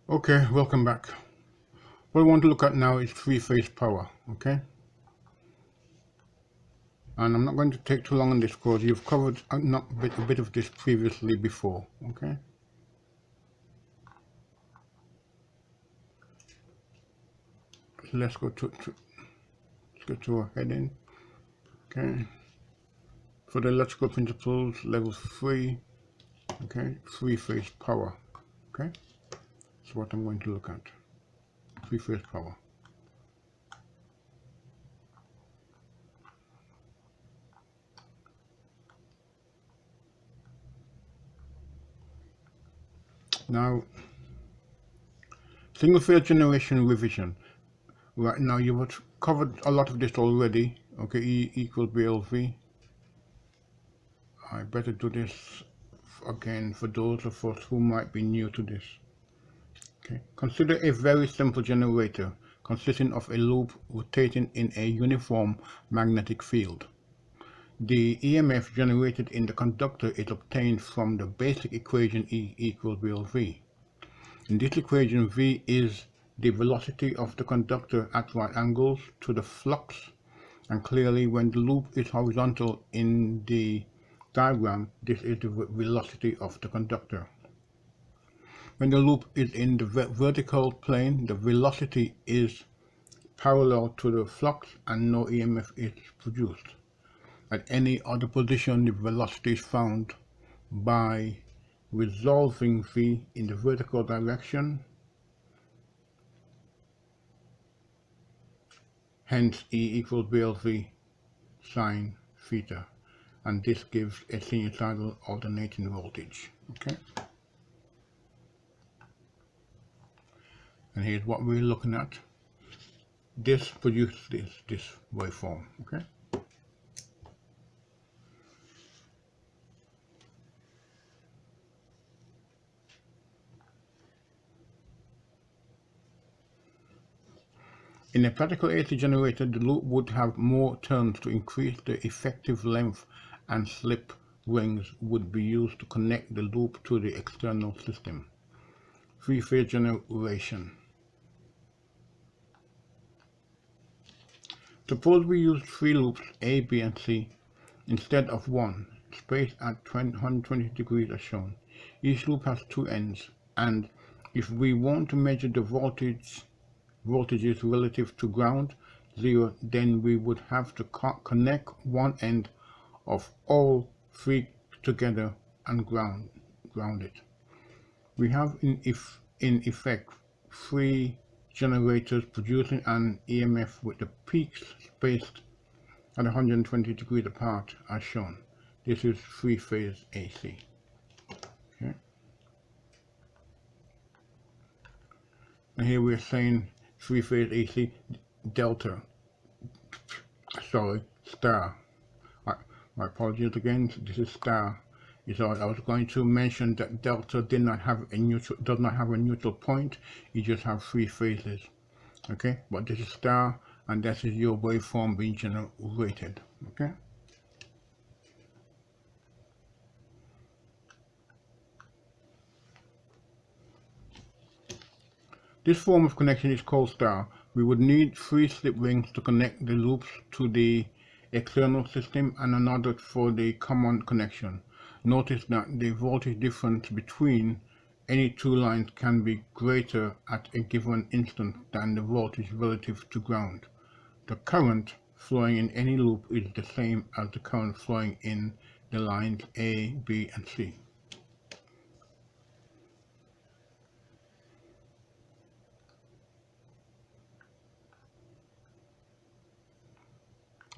Okay, welcome back. What I want to look at now is three-phase power, okay? And I'm not going to take too long on this because you've covered a bit of this previously before, okay? So let's go to our heading, okay? For the electrical principles, level 3, okay? Three-phase power, okay? That's what I'm going to look at, three-phase power. Now, single-phase generation revision. Right now, you've covered a lot of this already, okay? E equal BLV. I better do this again for those of us who might be new to this. Okay. Consider a very simple generator consisting of a loop rotating in a uniform magnetic field. The EMF generated in the conductor is obtained from the basic equation E equals BLV. In this equation, V is the velocity of the conductor at right angles to the flux, and clearly when the loop is horizontal in the diagram, this is the velocity of the conductor. When the loop is in the vertical plane, the velocity is parallel to the flux and no EMF is produced. At any other position, the velocity is found by resolving V in the vertical direction, hence E equals BLV sine theta, and this gives a sinusoidal alternating voltage. Okay, and here's what we're looking at. This produces this waveform. Okay. In a practical AC generator, the loop would have more turns to increase the effective length, and slip rings would be used to connect the loop to the external system. Three-phase generation. Suppose we use three loops A, B, and C instead of one, spaced at 120 degrees as shown. Each loop has two ends, and if we want to measure the voltages relative to ground, 0, then we would have to connect one end of all three together and ground it. We have in effect three generators producing an EMF with the peaks spaced at 120 degrees apart as shown. This is three-phase AC. Okay. And here we're saying three-phase AC delta, star. My apologies again, this is star. So I was going to mention that delta does not have a neutral point, you just have three phases. Okay, but this is star, and this is your waveform being generated. Okay. This form of connection is called star. We would need three slip rings to connect the loops to the external system and another for the common connection. Notice that the voltage difference between any two lines can be greater at a given instant than the voltage relative to ground. The current flowing in any loop is the same as the current flowing in the lines A, B, and C.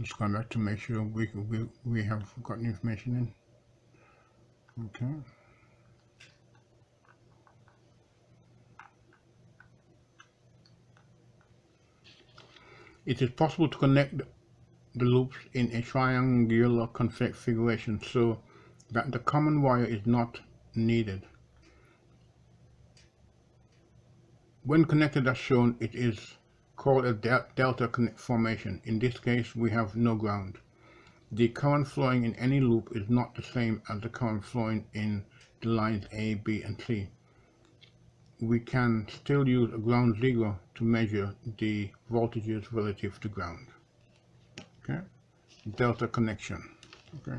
Just going back to make sure we have gotten information in. Okay. It is possible to connect the loops in a triangular configuration so that the common wire is not needed. When connected as shown, it is called a delta formation. In this case, we have no ground. The current flowing in any loop is not the same as the current flowing in the lines A, B, and C. we can still use a ground zero to measure the voltages relative to ground. Okay, delta connection. Okay.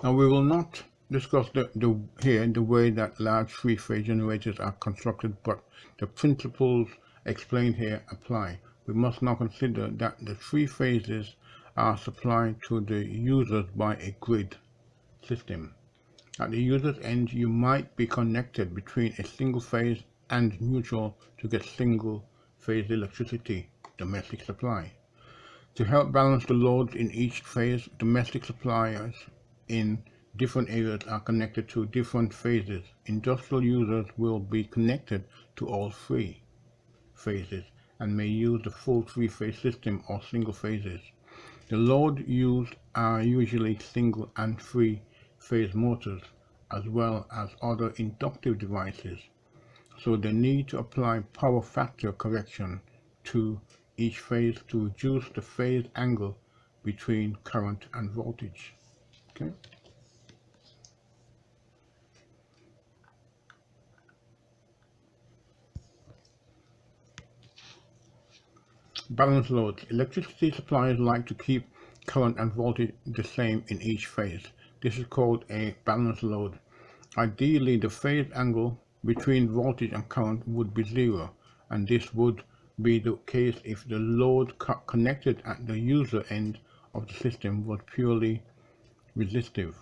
Now we will not discuss the way that large three-phase generators are constructed, but the principles explained here apply. We must now consider that the three phases are supplied to the users by a grid system. At the user's end, you might be connected between a single phase and neutral to get single phase electricity domestic supply. To help balance the loads in each phase, domestic suppliers in different areas are connected to different phases. Industrial users will be connected to all three phases and may use the full three-phase system or single phases. The load used are usually single and three-phase motors as well as other inductive devices, so they need to apply power factor correction to each phase to reduce the phase angle between current and voltage. Okay. Balance loads. Electricity suppliers like to keep current and voltage the same in each phase. This is called a balance load. Ideally, the phase angle between voltage and current would be zero, and this would be the case if the load connected at the user end of the system was purely resistive.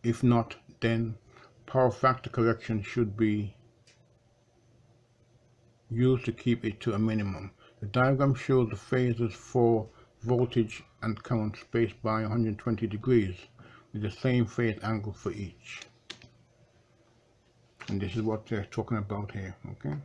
If not, then power factor correction should be used to keep it to a minimum. The diagram shows the phases for voltage and current spaced by 120 degrees with the same phase angle for each. And this is what they're talking about here, okay?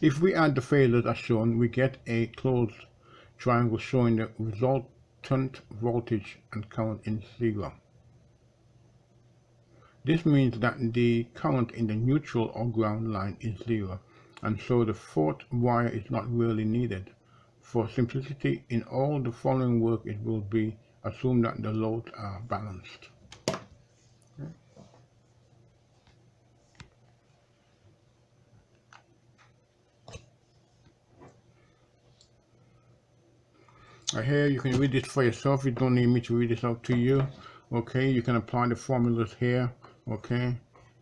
If we add the phases as shown, we get a closed triangle showing the resultant voltage and current in zero. This means that the current in the neutral or ground line is zero, and so the fourth wire is not really needed. For simplicity, in all the following work it will be assumed that the loads are balanced. Okay. Here you can read this for yourself. You don't need me to read this out to you. Okay, you can apply the formulas here. Okay,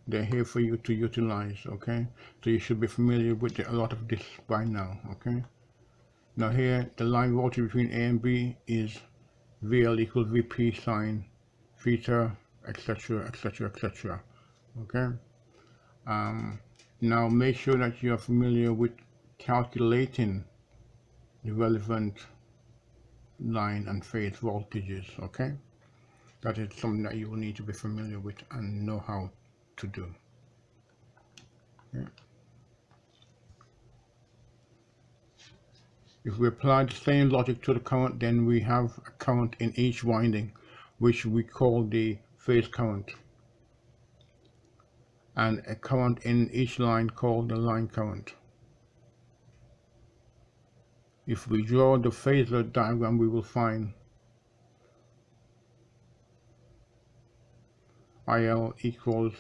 they're here for you to utilize. Okay, so you should be familiar with a lot of this by now. Okay, now here the line voltage between A and B is VL equals VP sine theta, etc., etc., etc. Okay, now make sure that you are familiar with calculating the relevant line and phase voltages. Okay, that is something that you will need to be familiar with and know how to do. Okay. If we apply the same logic to the current, then we have a current in each winding, which we call the phase current, and a current in each line called the line current. If we draw the phasor diagram, we will find IL equals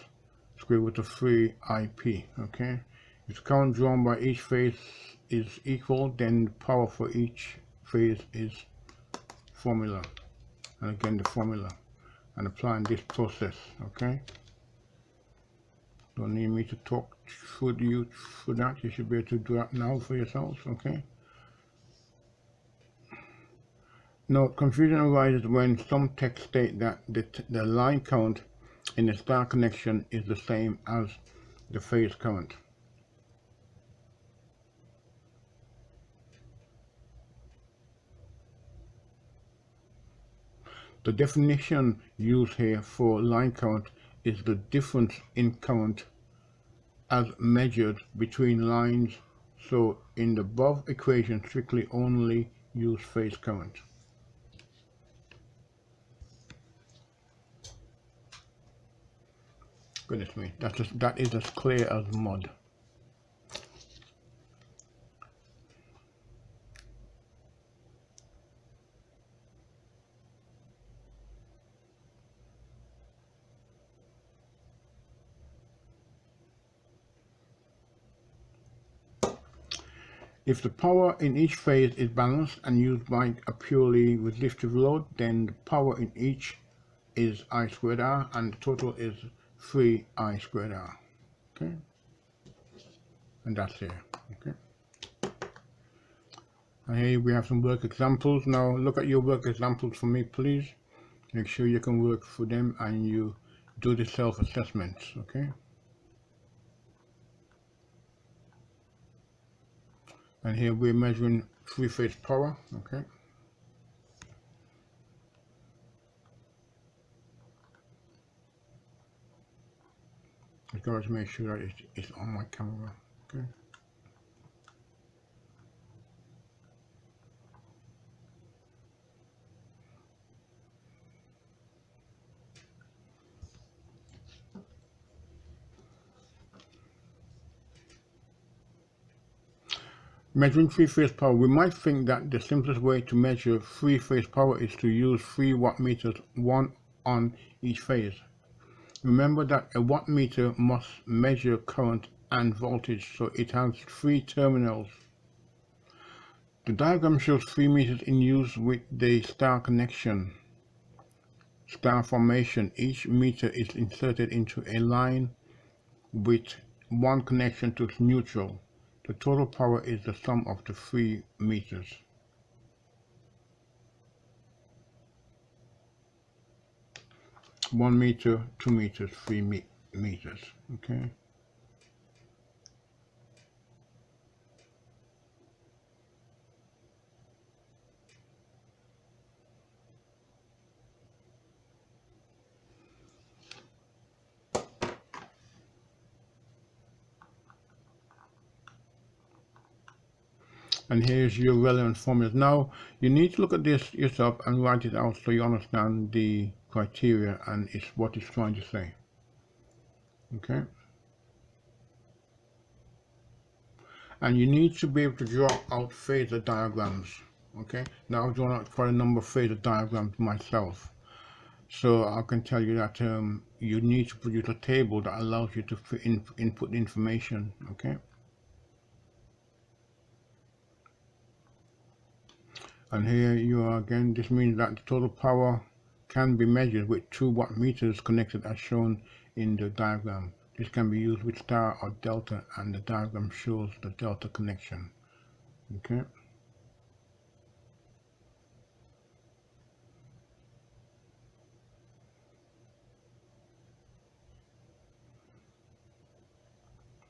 square root of 3 IP. Okay, if the current drawn by each phase is equal, then the power for each phase is formula, and again the formula, and applying this process. Okay, don't need me to talk through you for that. You should be able to do that now for yourselves. Okay. Now, confusion arises when some texts state that the line current in a star connection is the same as the phase current. The definition used here for line current is the difference in current as measured between lines So in the above equation, strictly only use phase current. Goodness me, that is as clear as mud. If the power in each phase is balanced and used by a purely resistive load, then the power in each is I squared R and the total is 3I squared R. Okay, and that's here. Okay, and here we have some work examples. Now look at your work examples for me, please. Make sure you can work for them and you do the self-assessments. Okay, and here we're measuring three-phase power. Okay, I've got to make sure that it's on my camera. Okay. Measuring three-phase power, we might think that the simplest way to measure three-phase power is to use 3 wattmeters, one on each phase. Remember that a wattmeter must measure current and voltage, so it has 3 terminals. The diagram shows 3 meters in use with the star connection, star formation. Each meter is inserted into a line with one connection to its neutral. The total power is the sum of the 3 meters. One meter, 2 meters, 3 meters. Okay. And here's your relevant formulas. Now you need to look at this yourself and write it out so you understand the criteria and it's what it's trying to say. Okay. And you need to be able to draw out phasor diagrams. Okay. Now I've drawn out quite a number of phasor diagrams myself. So I can tell you that you need to produce a table that allows you to input information. Okay. And here you are again. This means that the total power can be measured with 2 wattmeters connected as shown in the diagram. This can be used with star or delta, and the diagram shows the delta connection. Okay.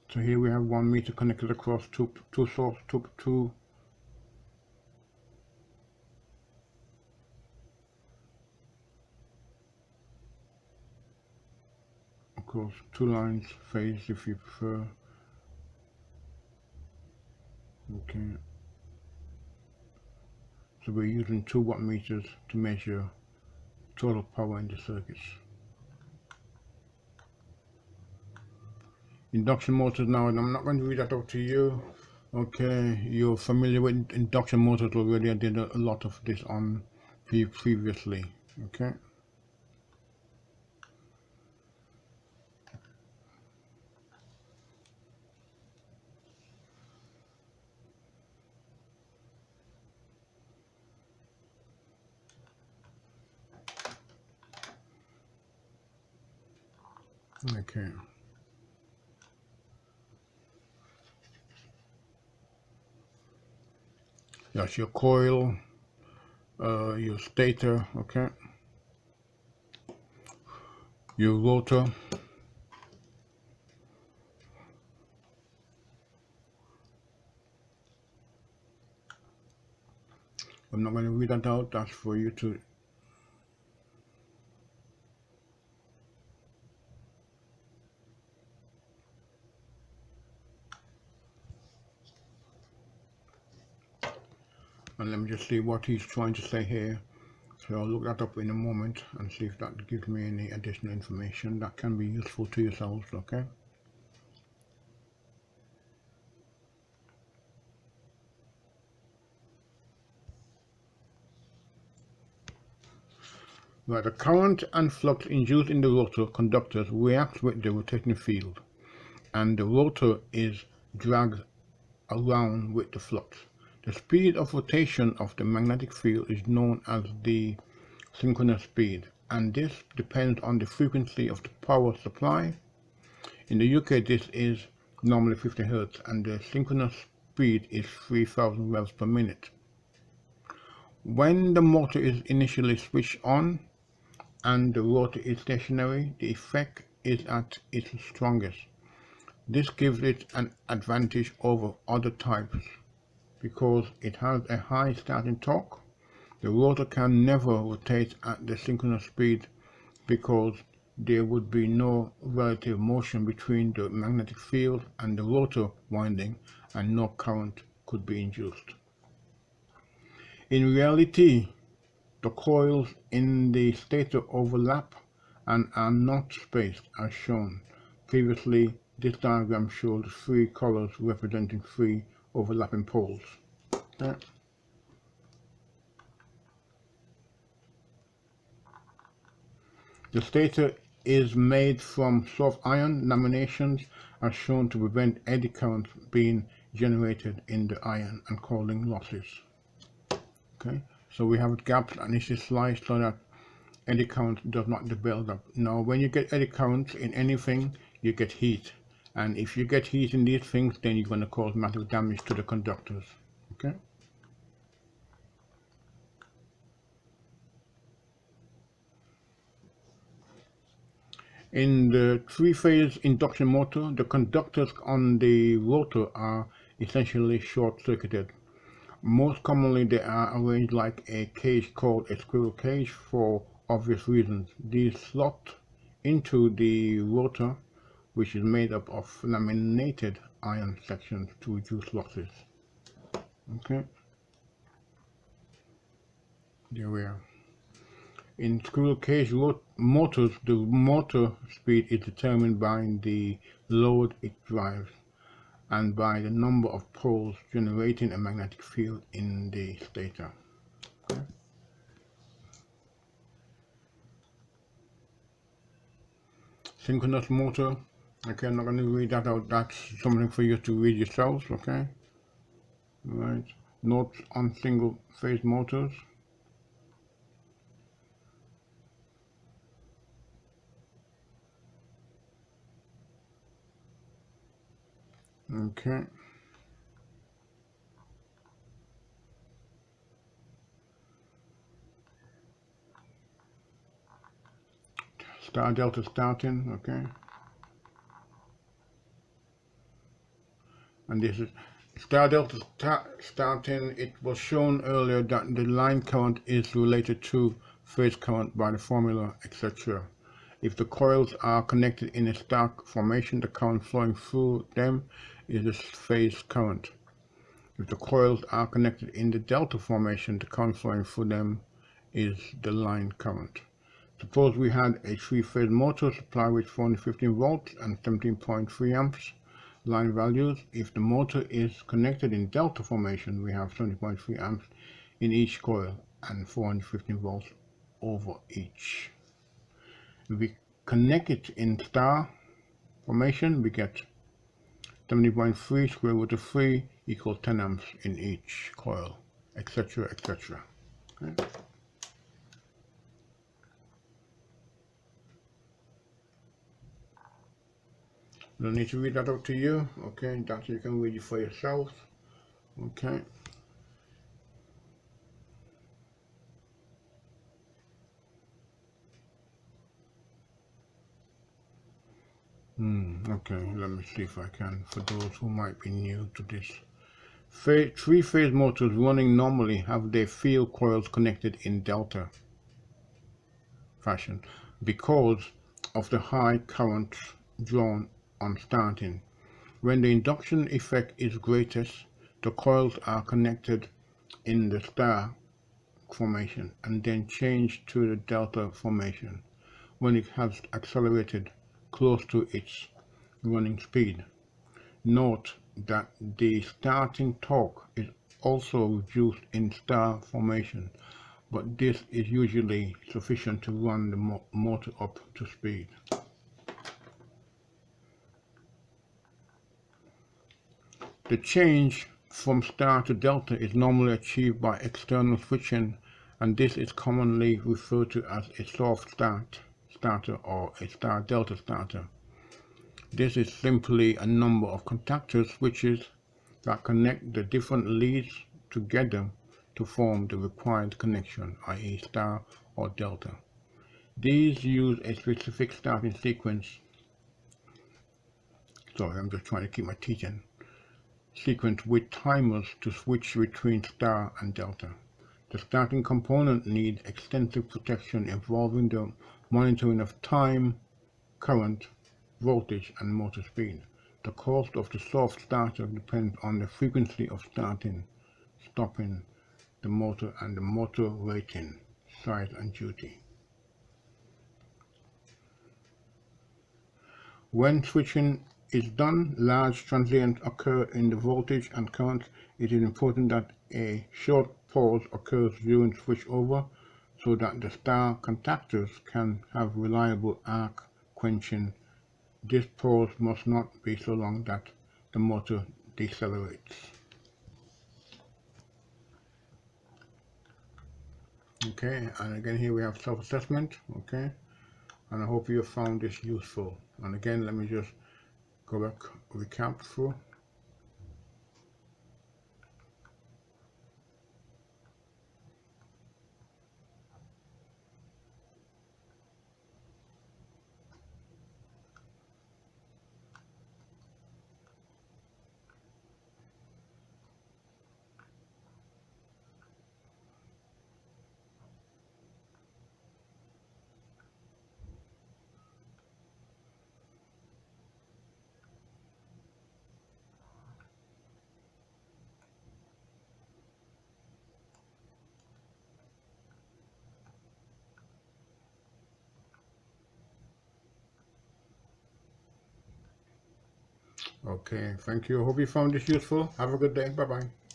So here we have 1 meter connected across two across 2 lines, phase if you prefer. Okay. So we're using 2 wattmeters to measure total power in the circuits. Induction motors now, and I'm not going to read that out to you. Okay, you're familiar with induction motors already. I did a lot of this on previously. Okay. Okay. That's your coil, your stator, okay, your rotor, I'm not going to read that out, that's for you to And let me just see what he's trying to say here. So I'll look that up in a moment and see if that gives me any additional information that can be useful to yourselves, okay? Right, the current and flux induced in the rotor conductors reacts with the rotating field, and the rotor is dragged around with the flux. The speed of rotation of the magnetic field is known as the synchronous speed, and this depends on the frequency of the power supply. In the UK, this is normally 50 Hz, and the synchronous speed is 3000 revs per minute. When the motor is initially switched on and the rotor is stationary, the effect is at its strongest. This gives it an advantage over other types because it has a high starting torque. The rotor can never rotate at the synchronous speed because there would be no relative motion between the magnetic field and the rotor winding, and no current could be induced. In reality, the coils in the stator overlap and are not spaced as shown. Previously, this diagram showed 3 colors representing 3 overlapping poles. Okay. The stator is made from soft iron laminations as shown to prevent eddy currents being generated in the iron and causing losses. Okay, so we have gaps and this is sliced so that eddy current does not build up. Now when you get eddy currents in anything, you get heat, and if you get heat in these things, then you're going to cause massive damage to the conductors. Okay. In the 3-phase induction motor, the conductors on the rotor are essentially short-circuited. Most commonly they are arranged like a cage called a squirrel cage for obvious reasons. These slot into the rotor, which is made up of laminated iron sections to reduce losses. Okay, there we are. In squirrel cage motors, the motor speed is determined by the load it drives and by the number of poles generating a magnetic field in the stator. Okay. Synchronous motor. Okay, I'm not going to read that out. That's something for you to read yourselves. Okay. Right. Notes on single phase motors. Okay. Star delta starting. Okay. And this is star delta starting. It was shown earlier that the line current is related to phase current by the formula, etc. If the coils are connected in a star formation, the current flowing through them is the phase current. If the coils are connected in the delta formation, the current flowing through them is the line current. Suppose we had a 3-phase motor supplied with 415 volts and 17.3 amps line values. If the motor is connected in delta formation, we have 70.3 amps in each coil and 415 volts over each. If we connect it in star formation, we get 70.3 square root of 3 equals 10 amps in each coil, etc., etc. Okay. Don't need to read that out to you. Okay, that you can read it for yourself. Okay. Okay, let me see if I can, for those who might be new to this. 3-phase motors running normally have their field coils connected in delta fashion because of the high current drawn on starting. When the induction effect is greatest, the coils are connected in the star formation and then change to the delta formation when it has accelerated close to its running speed. Note that the starting torque is also reduced in star formation, but this is usually sufficient to run the motor up to speed. The change from star to delta is normally achieved by external switching, and this is commonly referred to as a soft start starter or a star delta starter. This is simply a number of contactor switches that connect the different leads together to form the required connection, i.e. star or delta. These use a specific starting sequence. Sorry, I'm just trying to keep my teeth in. Sequence with timers to switch between star and delta. The starting component needs extensive protection involving the monitoring of time, current, voltage, and motor speed. The cost of the soft starter depends on the frequency of starting, stopping the motor and the motor rating, size, and duty. When switching is done, large transients occur in the voltage and current. It is important that a short pause occurs during switchover so that the star contactors can have reliable arc quenching. This pause must not be so long that the motor decelerates. Okay, and again here we have self-assessment. Okay, and I hope you have found this useful. And again, let me just go back, recap through. Okay, thank you. I hope you found this useful. Have a good day. Bye-bye.